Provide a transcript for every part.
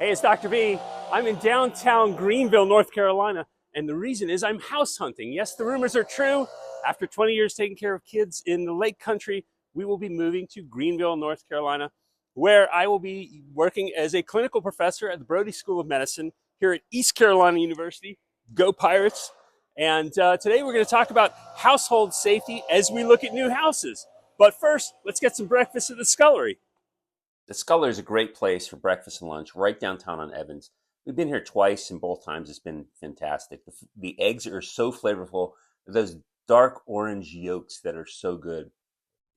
Hey, it's Dr. B. I'm in downtown Greenville, North Carolina, and the reason is I'm house hunting. Yes, the rumors are true. After 20 years taking care of kids in the Lake Country, we will be moving to Greenville, North Carolina, where I will be working as a clinical professor at the Brody School of Medicine here at East Carolina University. Go Pirates! And today we're going to talk about household safety as we look at new houses. But first, let's get some breakfast at the Scullery. The Scullery is a great place for breakfast and lunch right downtown on Evans. We've been here twice, and both times it's been fantastic. The eggs are so flavorful. Those dark orange yolks that are so good.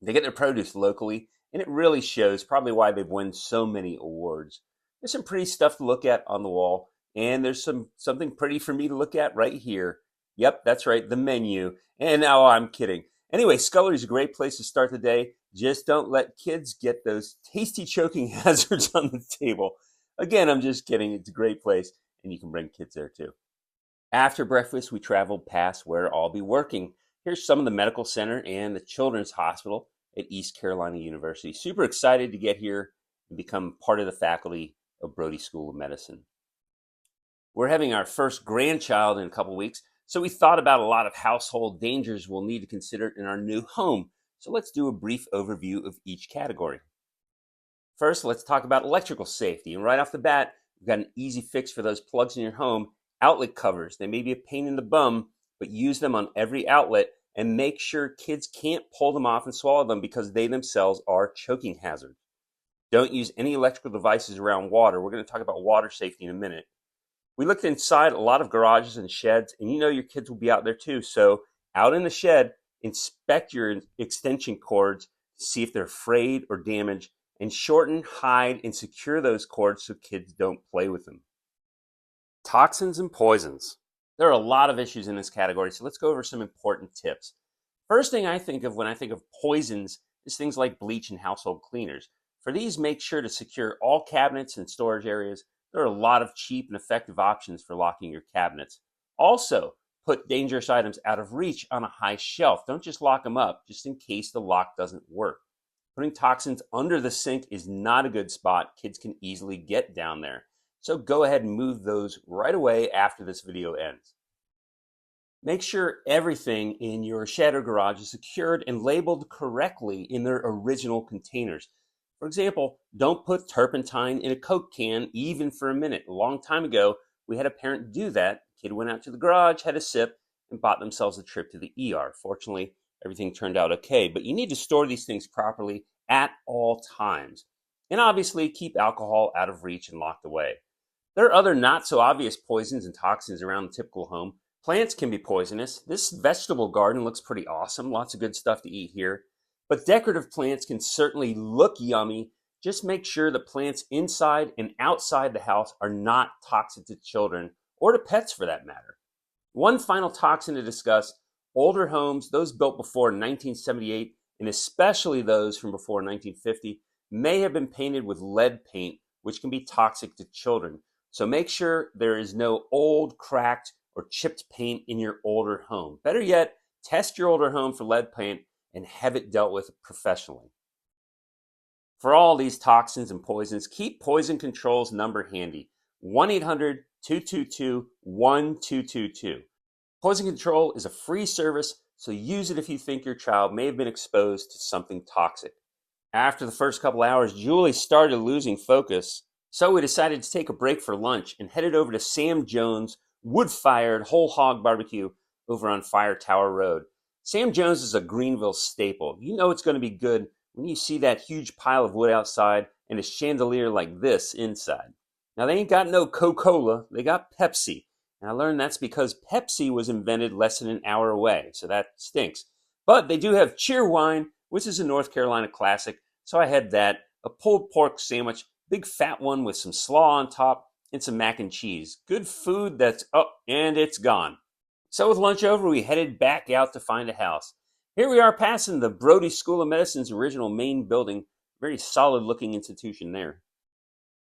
They get their produce locally, and it really shows, probably why they've won so many awards. There's some pretty stuff to look at on the wall, and there's something pretty for me to look at right here. Yep, that's right, the menu. And now I'm kidding. Anyway, Scullery is a great place to start the day. Just don't let kids get those tasty choking hazards on the table. Again, I'm just kidding. It's a great place, and you can bring kids there too. After breakfast, we traveled past where I'll be working. Here's some of the medical center and the children's hospital at East Carolina University. Super excited to get here and become part of the faculty of Brody School of Medicine. We're having our first grandchild in a couple weeks, so we thought about a lot of household dangers we'll need to consider in our new home. So let's do a brief overview of each category. First, let's talk about electrical safety. And right off the bat, we've got an easy fix for those plugs in your home. Outlet covers. They may be a pain in the bum, but use them on every outlet and make sure kids can't pull them off and swallow them because they themselves are choking hazards. Don't use any electrical devices around water. We're going to talk about water safety in a minute. We looked inside a lot of garages and sheds, and you know your kids will be out there too. So out in the shed, inspect your extension cords, see if they're frayed or damaged, and shorten, hide, and secure those cords so kids don't play with them. Toxins and poisons. There are a lot of issues in this category, so let's go over some important tips. First thing I think of when I think of poisons is things like bleach and household cleaners. For these, make sure to secure all cabinets and storage areas. There are a lot of cheap and effective options for locking your cabinets. Also, put dangerous items out of reach on a high shelf. Don't just lock them up, just in case the lock doesn't work. Putting toxins under the sink is not a good spot. Kids can easily get down there. So go ahead and move those right away after this video ends. Make sure everything in your shed or garage is secured and labeled correctly in their original containers. For example, don't put turpentine in a Coke can even for a minute. A long time ago, we had a parent do that. Kid went out to the garage, had a sip, and bought themselves a trip to the ER. Fortunately, everything turned out okay, but you need to store these things properly at all times. And obviously, keep alcohol out of reach and locked away. There are other not so obvious poisons and toxins around the typical home. Plants can be poisonous. This vegetable garden looks pretty awesome. Lots of good stuff to eat here. But decorative plants can certainly look yummy. Just make sure the plants inside and outside the house are not toxic to children or to pets for that matter. One final toxin to discuss: older homes, those built before 1978, and especially those from before 1950, may have been painted with lead paint, which can be toxic to children. So make sure there is no old, cracked, or chipped paint in your older home. Better yet, test your older home for lead paint and have it dealt with professionally. For all these toxins and poisons, keep Poison Control's number handy: 1-800-222-1222. Poison Control is a free service, so use it if you think your child may have been exposed to something toxic. After the first couple hours, Julie started losing focus, so we decided to take a break for lunch and headed over to Sam Jones' wood-fired whole hog barbecue over on Fire Tower Road. Sam Jones is a Greenville staple. You know it's going to be good when you see that huge pile of wood outside and a chandelier like this inside. Now, they ain't got no Coca-Cola, they got Pepsi. And I learned that's because Pepsi was invented less than an hour away, so that stinks. But they do have cheer wine, which is a North Carolina classic, so I had that, a pulled pork sandwich, big fat one with some slaw on top, and some mac and cheese. Good food that's and it's gone. So with lunch over, we headed back out to find a house. Here we are passing the Brody School of Medicine's original main building. Very solid looking institution there.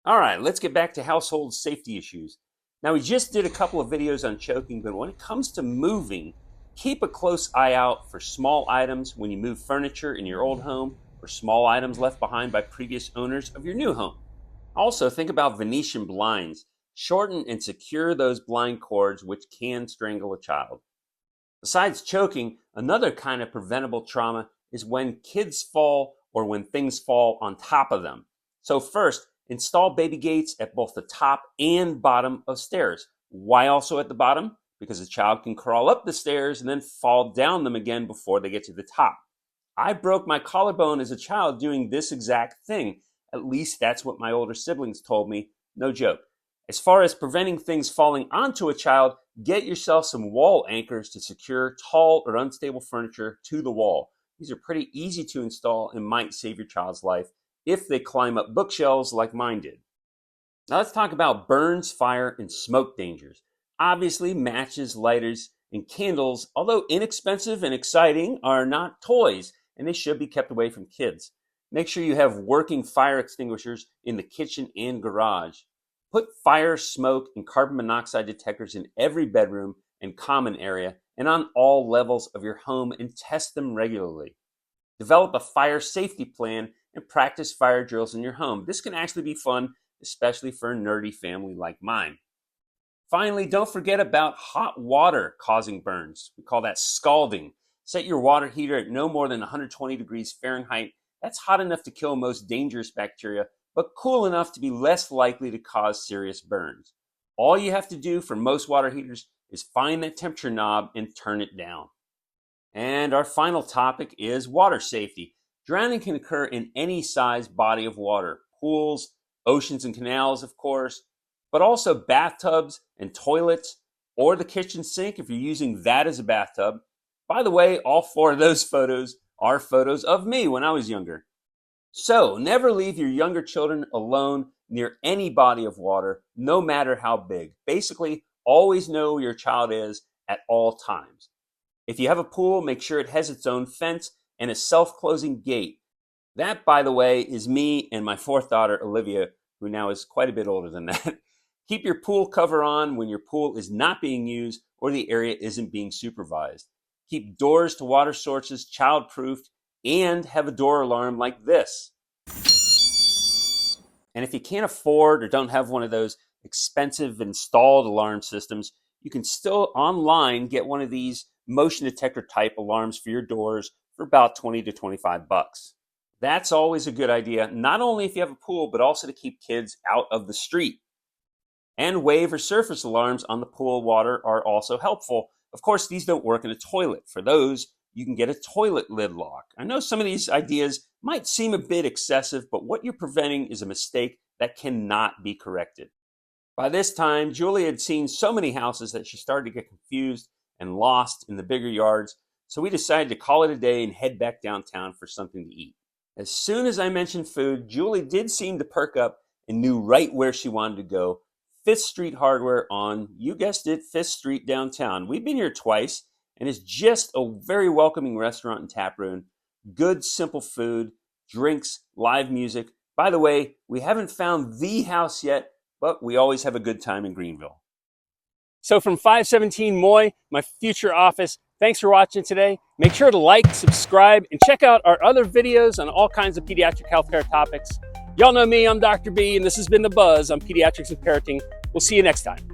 All right, let's get back to household safety issues. Now, we just did a couple of videos on choking, but when it comes to moving, keep a close eye out for small items when you move furniture in your old home or small items left behind by previous owners of your new home. Also, think about Venetian blinds. Shorten and secure those blind cords, which can strangle a child. Besides choking, another kind of preventable trauma is when kids fall or when things fall on top of them. So first, install baby gates at both the top and bottom of stairs. Why also at the bottom? Because a child can crawl up the stairs and then fall down them again before they get to the top. I broke my collarbone as a child doing this exact thing. At least that's what my older siblings told me. No joke. As far as preventing things falling onto a child, get yourself some wall anchors to secure tall or unstable furniture to the wall. These are pretty easy to install and might save your child's life if they climb up bookshelves like mine did. Now let's talk about burns, fire, and smoke dangers. Obviously, matches, lighters, and candles, although inexpensive and exciting, are not toys, and they should be kept away from kids. Make sure you have working fire extinguishers in the kitchen and garage. Put fire, smoke, and carbon monoxide detectors in every bedroom and common area and on all levels of your home and test them regularly. Develop a fire safety plan and practice fire drills in your home. This can actually be fun, especially for a nerdy family like mine. Finally, don't forget about hot water causing burns. We call that scalding. Set your water heater at no more than 120 degrees Fahrenheit. That's hot enough to kill most dangerous bacteria, but cool enough to be less likely to cause serious burns. All you have to do for most water heaters is find that temperature knob and turn it down. And our final topic is water safety. Drowning can occur in any size body of water, pools, oceans and canals, of course, but also bathtubs and toilets, or the kitchen sink if you're using that as a bathtub. By the way, all 4 of those photos are photos of me when I was younger. So, never leave your younger children alone near any body of water, no matter how big. Basically, always know where your child is at all times. If you have a pool, make sure it has its own fence and a self-closing gate. That, by the way, is me and my 4th daughter, Olivia, who now is quite a bit older than that. Keep your pool cover on when your pool is not being used or the area isn't being supervised. Keep doors to water sources child-proofed and have a door alarm like this. And if you can't afford or don't have one of those expensive installed alarm systems, you can still online get one of these motion detector type alarms for your doors for about $20 to $25. That's always a good idea, not only if you have a pool, but also to keep kids out of the street. And wave or surface alarms on the pool water are also helpful. Of course, these don't work in a toilet. For those, you can get a toilet lid lock. I know some of these ideas might seem a bit excessive, but what you're preventing is a mistake that cannot be corrected. By this time, Julie had seen so many houses that she started to get confused and lost in the bigger yards, so we decided to call it a day and head back downtown for something to eat. As soon as I mentioned food, Julie did seem to perk up and knew right where she wanted to go. 5th Street Hardware on, you guessed it, 5th Street downtown. We've been here twice, and it's just a very welcoming restaurant and tap room. Good, simple food, drinks, live music. By the way, we haven't found the house yet, but we always have a good time in Greenville. So from 517 Moy, my future office, thanks for watching today. Make sure to like, subscribe, and check out our other videos on all kinds of pediatric healthcare topics. Y'all know me, I'm Dr. B, and this has been The Buzz on Pediatrics and Parenting. We'll see you next time.